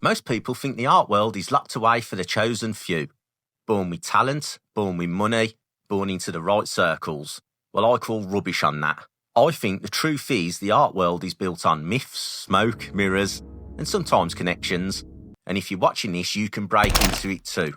Most people think the art world is locked away for the chosen few. Born with talent, born with money, born into the right circles. Well, I call rubbish on that. I think the truth is the art world is built on myths, smoke, mirrors, and sometimes connections. And if you're watching this, you can break into it too.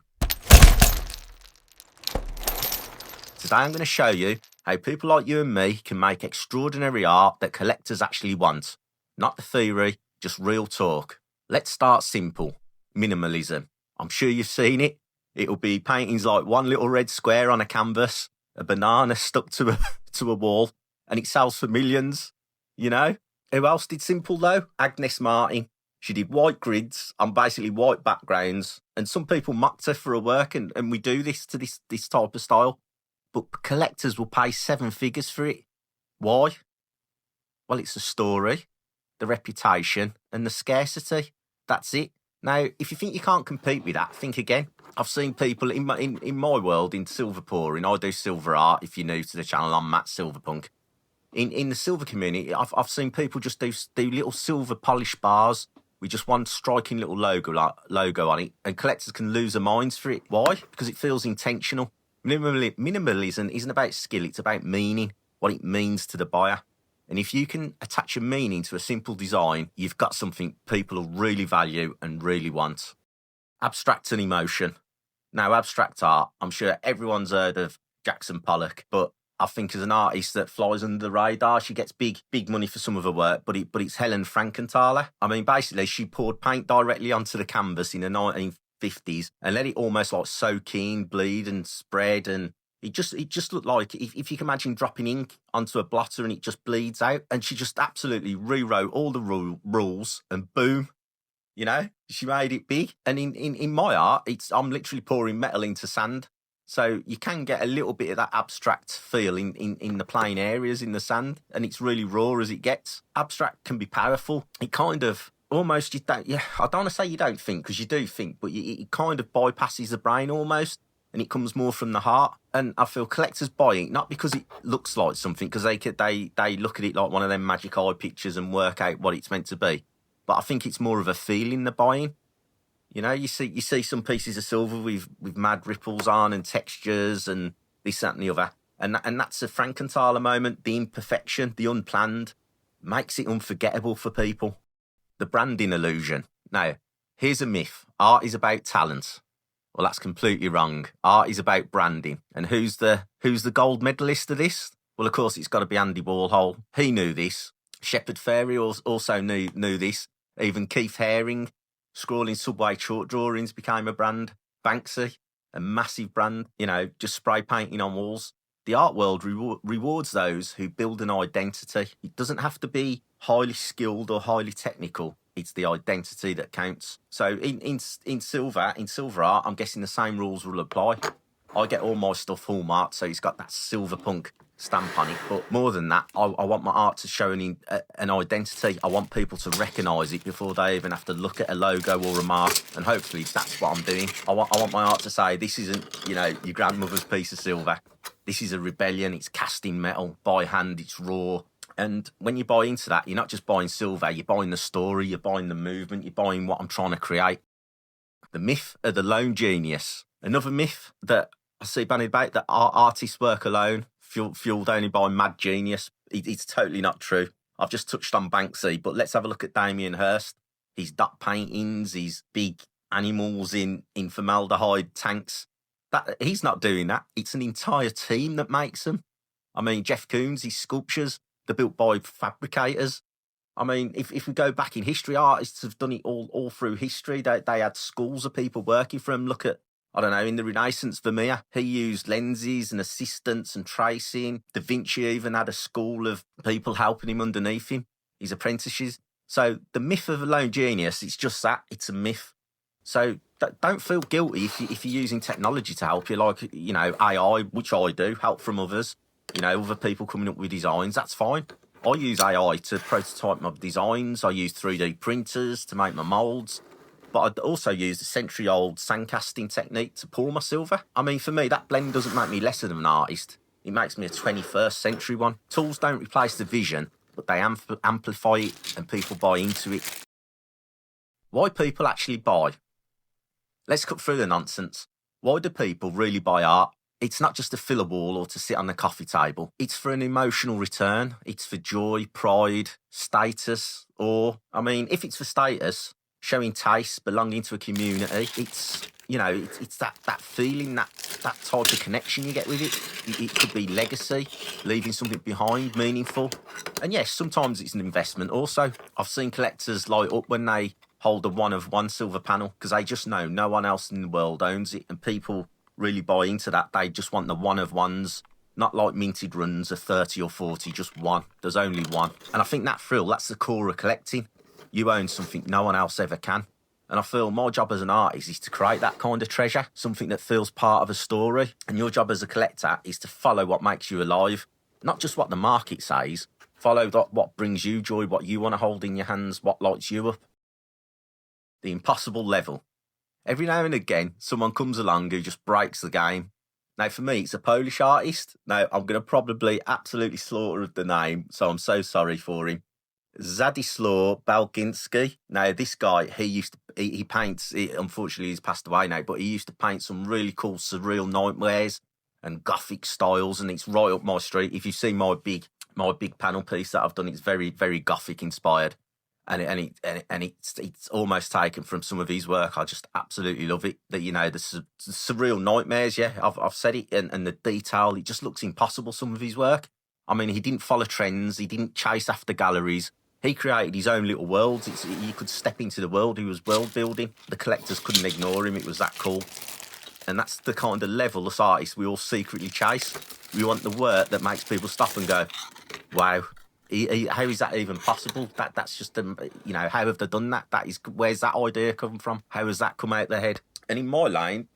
Today I'm going to show you how people like you and me can make extraordinary art that collectors actually want. Not the theory, just real talk. Let's start simple. Minimalism. I'm sure you've seen it. It'll be paintings like one little red square on a canvas, a banana stuck to a wall, and it sells for millions. You know? Who else did simple though? Agnes Martin. She did white grids on basically white backgrounds, and some people mocked her for her work, and we do this to this type of style. But collectors will pay 7 figures for it. Why? Well, it's the story, the reputation, and the scarcity. That's it. Now, if you think you can't compete with that, think again. I've seen people in my world, in silver pouring. I do silver art. If you're new to the channel, I'm Matt Silverpunk. In the silver community, I've seen people just do little silver polished bars with just one striking little logo on it, and collectors can lose their minds for it. Why? Because it feels intentional. Minimalism isn't about skill, it's about meaning, what it means to the buyer. And if you can attach a meaning to a simple design, you've got something people will really value and really want. Abstract and emotion. Now, abstract art, I'm sure everyone's heard of Jackson Pollock, but I think as an artist that flies under the radar, she gets big money for some of her work, but it's Helen Frankenthaler. I mean, basically, she poured paint directly onto the canvas in the 1950s and let it almost like soak in, bleed and spread, and it just looked like if you can imagine dropping ink onto a blotter and it just bleeds out, and she just absolutely rewrote all the rules and boom, you know, she made it big. And in my art, I'm literally pouring metal into sand. So you can get a little bit of that abstract feel in the plain areas in the sand, and it's really raw as it gets. Abstract can be powerful. It kind of almost, I don't want to say you don't think, because you do think, but it kind of bypasses the brain almost, and it comes more from the heart. And I feel collectors buy it, not because it looks like something, because they look at it like one of them magic eye pictures and work out what it's meant to be. But I think it's more of a feeling they're buying. You know, you see some pieces of silver with mad ripples on and textures and this, that and the other. And that's a Frankenthaler moment. The imperfection, the unplanned, makes it unforgettable for people. The branding illusion. Now, here's a myth. Art is about talent. Well, that's completely wrong. Art is about branding. And who's the gold medalist of this? Well, of course, it's got to be Andy Warhol. He knew this. Shepard Fairey also knew this. Even Keith Haring, scrawling subway chalk drawings, became a brand. Banksy, a massive brand, you know, just spray painting on walls. The art world rewards those who build an identity. It doesn't have to be highly skilled or highly technical. It's the identity that counts. So in silver art, I'm guessing the same rules will apply. I get all my stuff hallmarked, so it's got that Silverpunk stamp on it. But more than that, I want my art to show an identity. I want people to recognise it before they even have to look at a logo or a mark. And hopefully that's what I'm doing. I want my art to say, this isn't, you know, your grandmother's piece of silver. This is a rebellion. It's cast in metal by hand. It's raw. And when you buy into that, you're not just buying silver. You're buying the story. You're buying the movement. You're buying what I'm trying to create. The myth of the lone genius. Another myth that I see bandied about, that artists work alone, fueled only by mad genius. It's totally not true. I've just touched on Banksy, but let's have a look at Damien Hirst. His dot paintings, his big animals in formaldehyde tanks. He's not doing that. It's an entire team that makes them. I mean, Jeff Koons, his sculptures, they're built by fabricators. I mean, if we go back in history, artists have done it all through history. They had schools of people working for them. Look at, I don't know, in the Renaissance, Vermeer, he used lenses and assistants and tracing. Da Vinci even had a school of people helping him underneath him, his apprentices. So the myth of a lone genius, it's just that, it's a myth. So don't feel guilty if you're using technology to help you, like, you know, AI, which I do, help from others, you know, other people coming up with designs, that's fine. I use AI to prototype my designs. I use 3D printers to make my moulds. But I also use the century-old sandcasting technique to pour my silver. I mean, for me, that blend doesn't make me less of an artist. It makes me a 21st century one. Tools don't replace the vision, but they amplify it and people buy into it. Why people actually buy. Let's cut through the nonsense. Why do people really buy art? It's not just to fill a wall or to sit on the coffee table. It's for an emotional return. It's for joy, pride, status, or, I mean, if it's for status, showing taste, belonging to a community, it's, you know, it's that feeling, that type of connection you get with it. It could be legacy, leaving something behind, meaningful. And yes, sometimes it's an investment also. I've seen collectors light up when they hold a one-of-one silver panel because they just know no one else in the world owns it, and people really buy into that. They just want the one-of-ones, not like minted runs of 30 or 40, just one. There's only one. And I think that thrill, that's the core of collecting. You own something no one else ever can. And I feel my job as an artist is to create that kind of treasure, something that feels part of a story. And your job as a collector is to follow what makes you alive, not just what the market says. Follow what brings you joy, what you want to hold in your hands, what lights you up. The impossible level. Every now and again, someone comes along who just breaks the game. Now, for me, it's a Polish artist. Now, I'm going to probably absolutely slaughter the name, so I'm so sorry for him. Zdzisław Beksiński. Now, this guy, he paints, unfortunately he's passed away now, but he used to paint some really cool surreal nightmares and gothic styles, and it's right up my street. If you see my big panel piece that I've done, it's very, very gothic inspired. And it's almost taken from some of his work. I just absolutely love it. That, you know, the surreal nightmares. Yeah, I've said it, and the detail. It just looks impossible. Some of his work. I mean, he didn't follow trends. He didn't chase after galleries. He created his own little worlds. You could step into the world. He was world building. The collectors couldn't ignore him. It was that cool. And that's the kind of level as artists we all secretly chase. We want the work that makes people stop and go, wow. How is that even possible? That's just, you know, how have they done that? Where's that idea come from? How has that come out their head? And in my lane,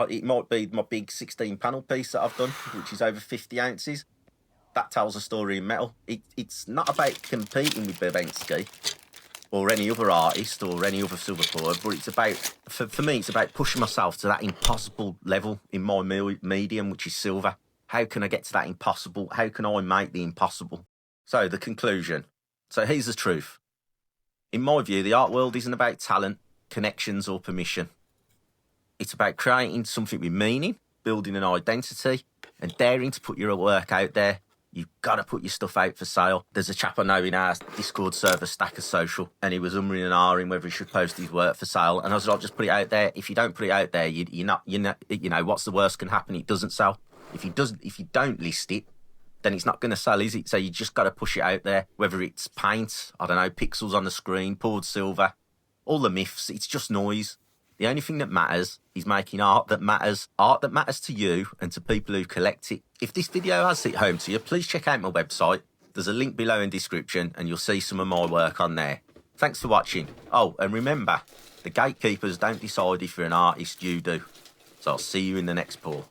it might be my big 16 panel piece that I've done, which is over 50 ounces. That tells a story in metal. It's not about competing with Banksy or any other artist or any other silver pourer, but it's about, for me, it's about pushing myself to that impossible level in my medium, which is silver. How can I get to that impossible? How can I make the impossible? So, the conclusion. So, here's the truth. In my view, the art world isn't about talent, connections, or permission. It's about creating something with meaning, building an identity, and daring to put your work out there. You've got to put your stuff out for sale. There's a chap I know in our Discord server, Stacker Social, and he was umming and ahhing whether he should post his work for sale. And I was like, just put it out there. If you don't put it out there, you're not, you know, what's the worst can happen? It doesn't sell. If you don't list it, then it's not going to sell, is it? So you just got to push it out there, whether it's paint, I don't know, pixels on the screen, poured silver, all the myths. It's just noise. The only thing that matters is making art that matters to you and to people who collect it. If this video has hit home to you, please check out my website. There's a link below in the description and you'll see some of my work on there. Thanks for watching. Oh, and remember, the gatekeepers don't decide if you're an artist, you do. So I'll see you in the next pour.